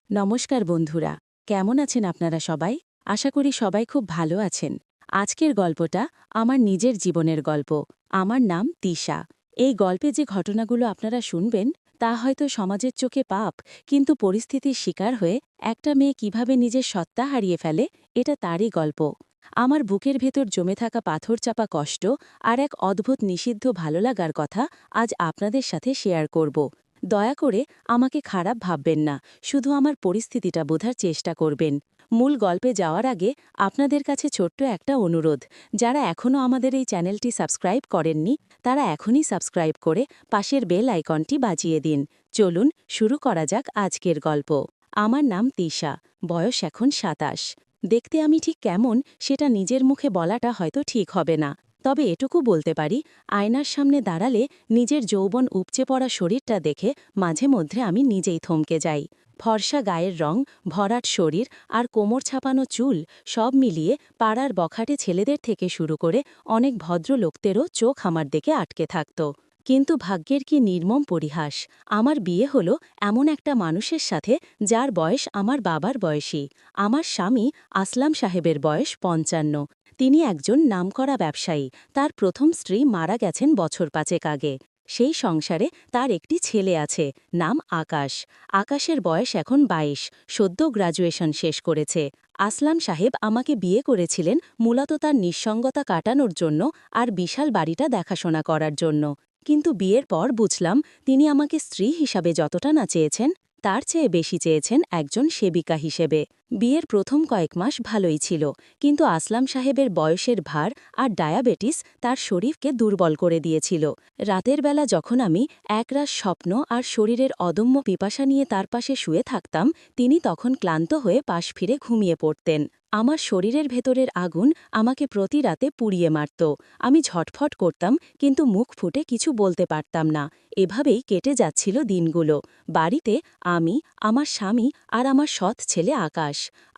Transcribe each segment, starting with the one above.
নমস্কার বন্ধুরা, কেমন আছেন আপনারা সবাই? আশা করি সবাই খুব ভালো আছেন। আজকের গল্পটা আমার নিজের জীবনের গল্প। আমার নাম তিশা। এই গল্পে যে ঘটনাগুলো আপনারা শুনবেন তা হয়তো সমাজের চোখে পাপ, কিন্তু পরিস্থিতির শিকার হয়ে একটা মেয়ে কিভাবে নিজের সত্তা হারিয়ে ফেলে এটা তারই গল্প। আমার বুকের ভেতর জমে থাকা পাথর চাপা কষ্ট আর এক অদ্ভুত নিষিদ্ধ ভালো লাগার কথা আজ আপনাদের সাথে শেয়ার করব। দয়া করে আমাকে খারাপ ভাববেন না, শুধু আমার পরিস্থিতিটা বোঝার চেষ্টা করবেন। মূল গল্পে যাওয়ার আগে আপনাদের কাছে ছোট্ট একটা অনুরোধ, যারা এখনও আমাদের এই চ্যানেলটি সাবস্ক্রাইব করেননি তারা এখনই সাবস্ক্রাইব করে পাশের বেল আইকনটি বাজিয়ে দিন। চলুন শুরু করা যাক আজকের গল্প। আমার নাম তিশা, বয়স এখন ২৭। দেখতে আমি ঠিক কেমন সেটা নিজের মুখে বলাটা হয়তো ঠিক হবে না, তবে এটুকু বলতে পারি, আয়নার সামনে দাঁড়ালে নিজের যৌবন উপচে পড়া শরীরটা দেখে মাঝে মধ্যে আমি নিজেই থমকে যাই। ফর্সা গায়ের রং, ভরাট শরীর আর কোমর ছাপানো চুল সব মিলিয়ে পাড়ার বখাটে ছেলেদের থেকে শুরু করে অনেক ভদ্রলোকদেরও চোখ আমার দিকে আটকে থাকত। কিন্তু ভাগ্যের কি নির্মম পরিহাস, আমার বিয়ে হলো এমন একটা মানুষের সাথে যার বয়স আমার বাবার বয়সী। আমার স্বামী আসলাম সাহেবের বয়স ৫৫। তিনি একজন নামকরা ব্যবসায়ী। তার প্রথম স্ত্রী মারা গেছেন বছর ৫ আগে। সেই সংসারে তার একটি ছেলে আছে, নাম আকাশ। আকাশের বয়স এখন ২২, সদ্য গ্র্যাজুয়েশন শেষ করেছে। আসলাম সাহেব আমাকে বিয়ে করেছিলেন মূলত তার নিঃসঙ্গতা কাটানোর জন্য আর বিশাল বাড়িটা দেখাশোনা করার জন্য। কিন্তু বিয়ের পর বুঝলাম তিনি আমাকে স্ত্রী হিসাবে যতটা না চেয়েছেন তার চেয়ে বেশি চেয়েছেন একজন সেবিকা হিসেবে। বিয়ের প্রথম কয়েক মাস ভালোই ছিল, কিন্তু আসলাম সাহেবের বয়সের ভার আর ডায়াবেটিস তার শরীরকে দুর্বল করে দিয়েছিল। রাতের বেলা যখন আমি একরাশ স্বপ্ন আর শরীরের অদম্য পিপাসা নিয়ে তার পাশে শুয়ে থাকতাম, তিনি তখন ক্লান্ত হয়ে পাশ ফিরে ঘুমিয়ে পড়তেন। আমার শরীরের ভেতরের আগুন আমাকে প্রতি রাতে পুড়িয়ে মারত। আমি ঝটফট করতাম, কিন্তু মুখ ফুটে কিছু বলতে পারতাম না। এভাবেই কেটে যাচ্ছিল দিনগুলো। বাড়িতে আমি, আমার স্বামী আর আমার সৎ ছেলে আকাশ।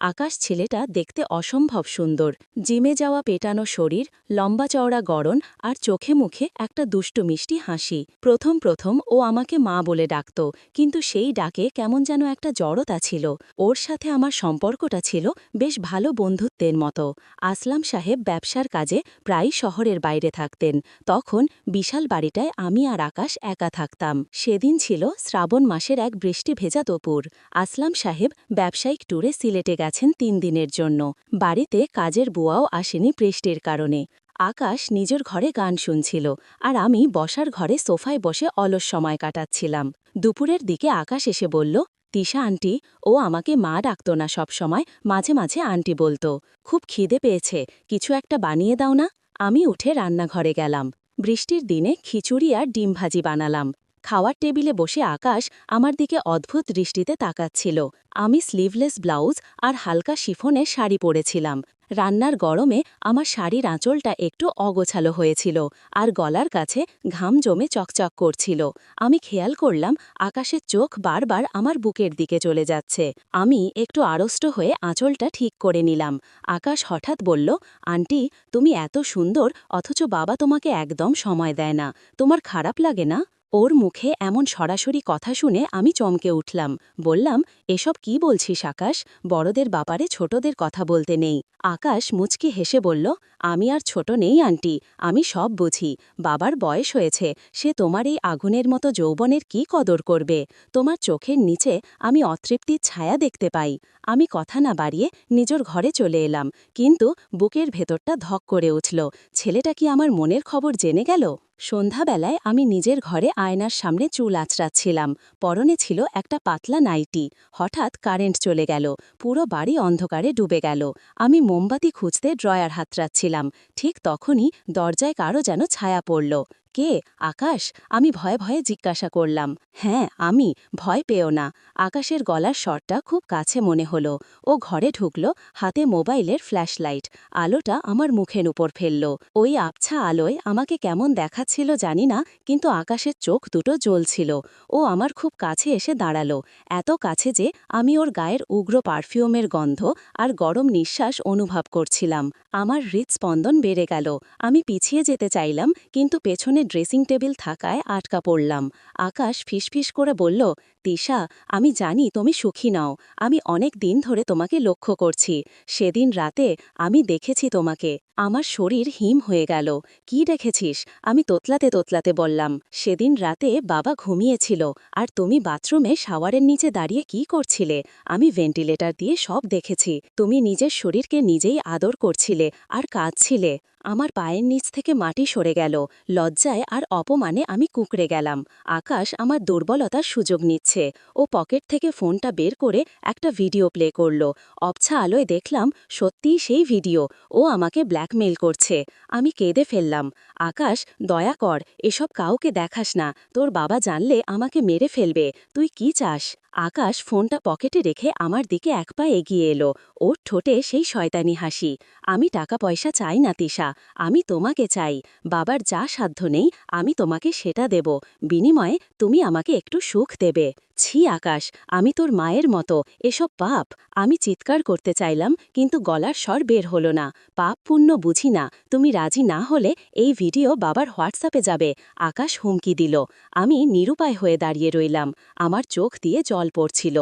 আকাশ ছেলেটা দেখতে অসম্ভব সুন্দর। জিমে যাওয়া পেটানো শরীর, লম্বা চওড়া গড়ন আর চোখে মুখে একটা দুষ্টু মিষ্টি হাসি। প্রথম প্রথম ও আমাকে মা বলে ডাকত, কিন্তু সেই ডাকে কেমন যেন একটা জড়তা ছিল। ওর সাথে আমার সম্পর্কটা ছিল বেশ ভালো বন্ধুত্বের মতো। আসলাম সাহেব ব্যবসার কাজে প্রায় শহরের বাইরে থাকতেন। তখন বিশাল বাড়িটায় আমি আর আকাশ একা থাকতাম। সেদিন ছিল শ্রাবণ মাসের এক বৃষ্টি ভেজা দুপুর। আসলাম সাহেব ব্যবসায়িক ট্যুরে সিলেটে গেছেন ৩ দিনের জন্য। বাড়িতে কাজের বুয়াও আসেনি বৃষ্টির কারণে। আকাশ নিজের ঘরে গান শুনছিল, আর আমি বসার ঘরে সোফায় বসে অলস সময় কাটাচ্ছিলাম। দুপুরের দিকে আকাশ এসে বলল, তিশা আন্টি, ও আমাকে মা ডাকত না সব সময়, মাঝে মাঝে আন্টি বলতো। খুব খিদে পেয়েছে, কিছু একটা বানিয়ে দাও না। আমি উঠে রান্নাঘরে গেলাম। বৃষ্টির দিনে খিচুড়ি আর ডিম ভাজি বানালাম। খাওয়ার টেবিলে বসে আকাশ আমার দিকে অদ্ভুত দৃষ্টিতে তাকাচ্ছিল। আমি স্লিভলেস ব্লাউজ আর হালকা শিফনের শাড়ি পরেছিলাম। রান্নার গরমে আমার শাড়ির আঁচলটা একটু অগোছালো হয়েছিল, আর গলার কাছে ঘাম জমে চকচক করছিল। আমি খেয়াল করলাম আকাশের চোখ বারবার আমার বুকের দিকে চলে যাচ্ছে। আমি একটু আড়ষ্ট হয়ে আঁচলটা ঠিক করে নিলাম। আকাশ হঠাৎ বলল, আন্টি, তুমি এত সুন্দর অথচ বাবা তোমাকে একদম সময় দেয় না, তোমার খারাপ লাগে না? ওর মুখে এমন সরাসরি কথা শুনে আমি চমকে উঠলাম। বললাম, এসব কি বলছিস আকাশ? বড়দের ব্যাপারে ছোটদের কথা বলতে নেই। আকাশ মুচকি হেসে বলল, আমি আর ছোট নেই আন্টি, আমি সব বুঝি। বাবার বয়স হয়েছে, সে তোমার এই আগুনের মতো যৌবনের কি কদর করবে? তোমার চোখের নিচে আমি অতৃপ্তির ছায়া দেখতে পাই। আমি কথা না বাড়িয়ে নিজের ঘরে চলে এলাম, কিন্তু বুকের ভেতরটা ধক করে উঠল। ছেলেটা কি আমার মনের খবর জেনে গেল? সন্ধ্যাবেলায় আমি নিজের ঘরে আয়নার সামনে চুল আঁচড়াচ্ছিলাম। পরনে ছিল একটা পাতলা নাইটি। হঠাৎ কারেন্ট চলে গেল। পুরো বাড়ি অন্ধকারে ডুবে গেল। আমি মোমবাতি খুঁজতে ড্রয়ার হাতড়াচ্ছিলাম। ঠিক তখনই দরজায় কারো যেন ছায়া পড়ল। কে? আকাশ? আমি ভয়ে ভয়ে জিজ্ঞাসা করলাম। হ্যাঁ আমি, ভয় পেও না। আকাশের গলার স্বরটা খুব কাছে মনে হলো। ও ঘরে ঢুকল, হাতে মোবাইলের ফ্ল্যাশলাইট। আলোটা আমার মুখের উপর ফেলল। ওই আবছা আলোয় আমাকে কেমন দেখাচ্ছিল জানি না, কিন্তু আকাশের চোখ দুটো জ্বলছিল। ও আমার খুব কাছে এসে দাঁড়ালো, এত কাছে যে আমি ওর গায়ের উগ্র পারফিউমের গন্ধ আর গরম নিঃশ্বাস অনুভব করছিলাম। আমার হৃদস্পন্দন বেড়ে গেল। আমি পিছিয়ে যেতে চাইলাম, কিন্তু পেছনে সামনে ড্রেসিং টেবিল থাকায় আটকা পড়লাম। আকাশ ফিসফিস করে বলল, তিশা, আমি জানি তুমি সুখী নও। আমি অনেক দিন ধরে তোমাকে লক্ষ্য করছি। সেদিন রাতে আমি দেখেছি তোমাকে। আমার শরীর হিম হয়ে গেল। কি দেখেছিস? আমি তোতলাতে তোতলাতে বললাম, সেদিন রাতে বাবা ঘুমিয়েছিল, আর তুমি বাথরুমে শাওয়ারের নিচে দাঁড়িয়ে কি করছিলে? আমি ভেন্টিলেটর দিয়ে সব দেখেছি। তুমি নিজের শরীরকে নিজেই আদর করছিলে আর কাঁদছিলে। আমার পায়ের নিচ থেকে মাটি সরে গেল। লজ্জায় আর অপমানে আমি কুঁকড়ে গেলাম। আকাশ আমার দুর্বলতার সুযোগ নিচ্ছে। ও পকেট থেকে ফোনটা বের করে একটা ভিডিও প্লে করল। অবছা আলোয় দেখলাম সত্যিই সেই ভিডিও। ও আমাকে ব্ল্যাকমেইল করছে। আমি কেঁদে ফেললাম। আকাশ, দয়া কর, এসব কাউকে দেখাস না। তোর বাবা জানলে আমাকে মেরে ফেলবে। তুই কি চাস? আকাশ ফোনটা পকেটে রেখে আমার দিকে এক পা এগিয়ে এলো। ওর ঠোঁটে সেই শয়তানি হাসি। আমি টাকা পয়সা চাই না তিশা, আমি তোমাকে চাই। বাবার যা সাধ্য নেই আমি তোমাকে সেটা দেব। বিনিময়ে তুমি আমাকে একটু সুখ দেবে। ছি আকাশ, আমি তোর মায়ের মতো, এসব পাপ। আমি চিৎকার করতে চাইলাম, কিন্তু গলার স্বর বের হলো না। পাপ পুণ্য বুঝি না। তুমি রাজি না হলে এই ভিডিও বাবার হোয়াটসঅ্যাপে যাবে। আকাশ হুমকি দিল। আমি নিরুপায় হয়ে দাঁড়িয়ে রইলাম। আমার চোখ দিয়ে জল পড়ছিল।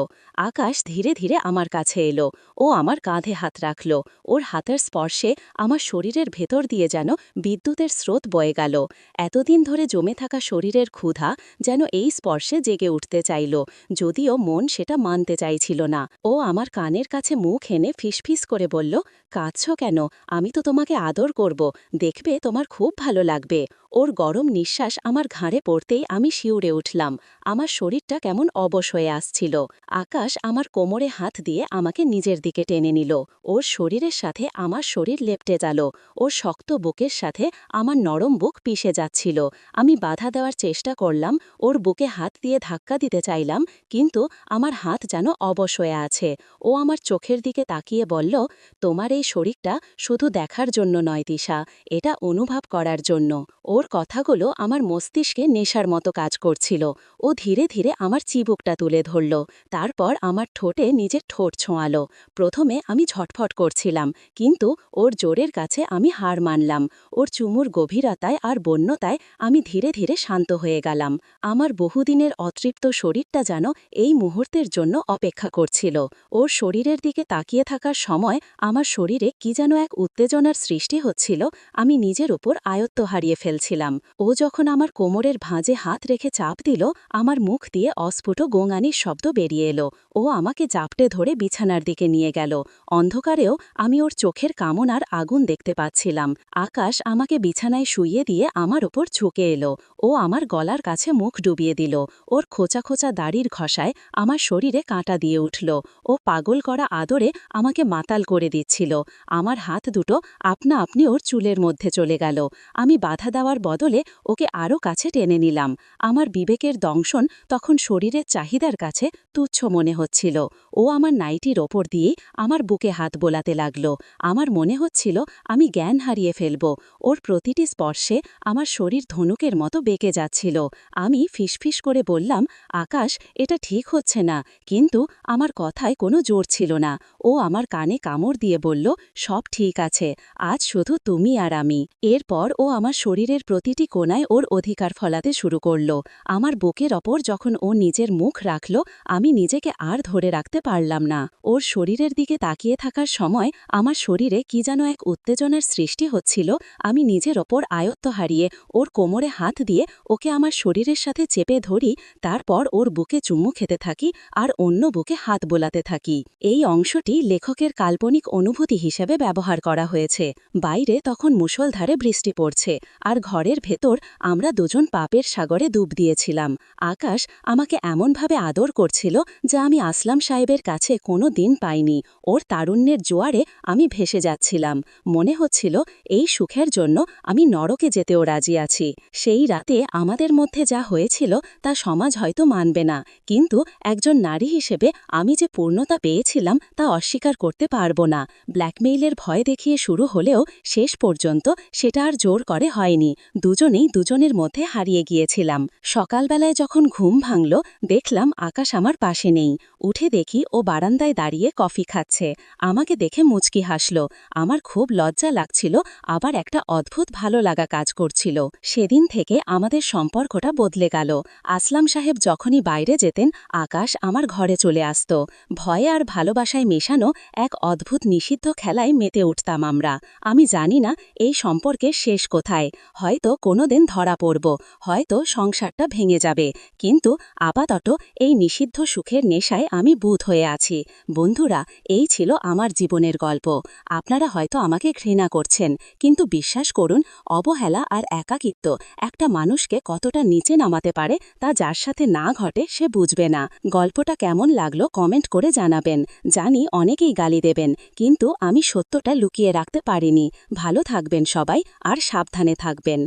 আকাশ ধীরে ধীরে আমার কাছে এলো। ও আমার কাঁধে হাত রাখল। ওর হাতের স্পর্শে আমার শরীরের ভেতর দিয়ে যেন বিদ্যুতের স্রোত বয়ে গেল। এতদিন ধরে জমে থাকা শরীরের ক্ষুধা যেন এই স্পর্শে জেগে উঠতে চাইল, যদিও মন সেটা মানতে চাইছিল না। ও আমার কানের কাছে মুখ এনে ফিসফিস করে বলল, কাঁদছ কেন? আমি তো তোমাকে আদর করব, দেখবে তোমার খুব ভালো লাগবে। ওর গরম নিঃশ্বাস আমার ঘাড়ে পড়তেই আমি শিউরে উঠলাম। আমার শরীরটা কেমন অবশ হয়ে আসছিল। আকাশ আমার কোমরে হাত দিয়ে আমাকে নিজের দিকে টেনে নিল। ওর শরীরের সাথে আমার শরীর লেপ্টে গেল। ওর শক্ত বুকের সাথে আমার নরম বুক পিষে যাচ্ছিল। আমি বাধা দেওয়ার চেষ্টা করলাম, ওর বুকে হাত দিয়ে ধাক্কা দিতে চাইলাম, কিন্তু আমার হাত যেন অবশ হয়ে আছে। ও আমার চোখের দিকে তাকিয়ে বলল, তোমার এই শরীরটা শুধু দেখার জন্য নয় তিশা, এটা অনুভব করার জন্য। ওর কথাগুলো আমার মস্তিষ্কে নেশার মতো কাজ করছিল। ও ধীরে ধীরে আমার চিবুকটা তুলে ধরল। তারপর আমার ঠোঁটে নিজের ঠোঁট ছোঁয়ালো। প্রথমে আমি ঝটফট করছিলাম, কিন্তু ওর জোরের কাছে আমি হার মানলাম। ওর চুমুর গভীরতায় আর বন্যতায় আমি ধীরে ধীরে শান্ত হয়ে গেলাম। আমার বহুদিনের অতৃপ্ত শরীরটা যেন এই মুহূর্তের জন্য অপেক্ষা করছিল। ওর শরীরের দিকে তাকিয়ে থাকার সময় আমার শরীরে কি যেন এক উত্তেজনার সৃষ্টি হচ্ছিল। আমি নিজের ওপর আয়ত্ত হারিয়ে ফেলছিলাম। ও যখন আমার কোমরের ভাঁজে হাত রেখে চাপ দিল, আমার মুখ দিয়ে অস্ফুট গোঙানির শব্দ বেরিয়ে এলো। ও আমাকে জাপটে ধরে বিছানার দিকে নিয়ে গেল। অন্ধকারেও আমি ওর চোখের কামনার আগুন দেখতে পাচ্ছিলাম। আকাশ আমাকে বিছানায় শুইয়ে দিয়ে আমার ওপর ঝুঁকে এলো। ও আমার গলার কাছে মুখ ডুবিয়ে দিল। ওর খোঁচা খোঁচা দাড়ির ঘষায় আমার শরীরে কাঁটা দিয়ে উঠল। ও পাগল করা আদরে আমাকে মাতাল করে দিচ্ছিল। আমার হাত দুটো আপনা আপনি ওর চুলের মধ্যে চলে গেল। আমি বাধা দেওয়ার বদলে ওকে আরও কাছে টেনে নিলাম। আমার বিবেকের দংশন তখন শরীরের চাহিদার কাছে তুচ্ছ মনে হচ্ছিল। ও আমার নাইটির ওপর দিয়ে আমার বুকে হাত বোলাতে লাগল। আমার মনে হচ্ছিল আমি জ্ঞান হারিয়ে ফেলব। ওর প্রতিটি স্পর্শে আমার শরীর ধনুকের মতো বেঁকে যাচ্ছিল। আমি ফিসফিস করে বললাম, আকাশ, এটা ঠিক হচ্ছে না। কিন্তু আমার কথায় কোনো জোর ছিল না। ও আমার কানে কামড় দিয়ে বলল, সব ঠিক আছে, আজ শুধু তুমি আর আমি। এরপর ও আমার শরীরের প্রতিটি কোণায় ওর অধিকার ফলাতে শুরু করল। আমার বুকের ওপর যখন ও নিজের মুখ রাখল, আমি নিজেকে আর ধরে রাখতে পারলাম না। ওর শরীরের দিকে তাকিয়ে থাকার সময় আমার শরীরে কি যেন এক উত্তেজনার সৃষ্টি হচ্ছিল। আমি নিজের ওপর আয়ত্ত হারিয়ে ওর কোমরে হাত দিয়ে ওকে আমার শরীরের সাথে চেপে ধরি, তারপর ওর বুকে চুম্মু খেতে থাকি আর অন্য বুকে হাত বোলাতে থাকি। এই অংশটি লেখকের কাল্পনিক অনুভূতি হিসেবে ব্যবহার করা হয়েছে। বাইরে তখন মুষলধারে বৃষ্টি পড়ছে, আর ঘরের ভেতর আমরা দুজন পাপের সাগরে ডুব দিয়েছিলাম। আকাশ আমাকে এমনভাবে আদর করছিল যা আমি আসলাম সাহেবের কাছে কোনো দিন পাইনি। ওর তারুণ্যের জোয়ারে আমি ভেসে যাচ্ছিলাম। মনে হচ্ছিল এই সুখের জন্য আমি নরকে যেতেও রাজি আছি। সেই রাতে আমাদের মধ্যে যা হয়েছিল তা সমাজ হয়তো মানবে না, কিন্তু একজন নারী হিসেবে আমি যে পূর্ণতা পেয়েছিলাম তা অস্বীকার করতে পারব না। ব্ল্যাকমেইলের ভয় দেখিয়ে শুরু হলেও শেষ পর্যন্ত সেটা আর জোর করে হয়নি। দুজনেই দুজনের মধ্যে হারিয়ে গিয়েছিলাম। সকালবেলায় যখন ঘুম ভাঙল, দেখলাম আকাশ আমার পাশে নেই। উঠে দেখি ও বারান্দায় দাঁড়িয়ে কফি খাচ্ছে। আমাকে দেখে মুচকি হাসল। আমার খুব লজ্জা লাগছিল, আবার একটা অদ্ভুত ভালো লাগা কাজ করছিল। সেদিন থেকে আমাদের সম্পর্কটা বদলে গেল। আসলাম সাহেব যখনই বাইরে যেতেন, আকাশ আমার ঘরে চলে আসত। ভয়ে আর ভালোবাসায় মেশানো এক অদ্ভুত নিষিদ্ধ খেলায় মেতে উঠতাম আমরা। আমি জানি না এই সম্পর্কের শেষ কোথায়। হয়তো কোনোদিন ধরা পড়ব, হয়তো সংসারটা ভেঙে যাবে, কিন্তু আপাতত এই নিষিদ্ধ সুখের নেশায় আমি বুঁদ হয়ে আছি। বন্ধুরা, এই ছিল আমার জীবনের গল্প। আপনারা হয়তো আমাকে ঘৃণা করছেন, কিন্তু বিশ্বাস করুন, অবহেলা আর একাকিত্ব একটা মানুষকে কতটা নিচে নামাতে পারে তা যার সাথে না ঘটে সে বুঝবে না। গল্পটা কেমন লাগলো কমেন্ট করে জানাবেন। জানি অনেকেই গালি দেবেন, কিন্তু আমি সত্যটা লুকিয়ে রাখতে পারিনি। ভালো থাকবেন সবাই, আর সাবধানে থাকবেন।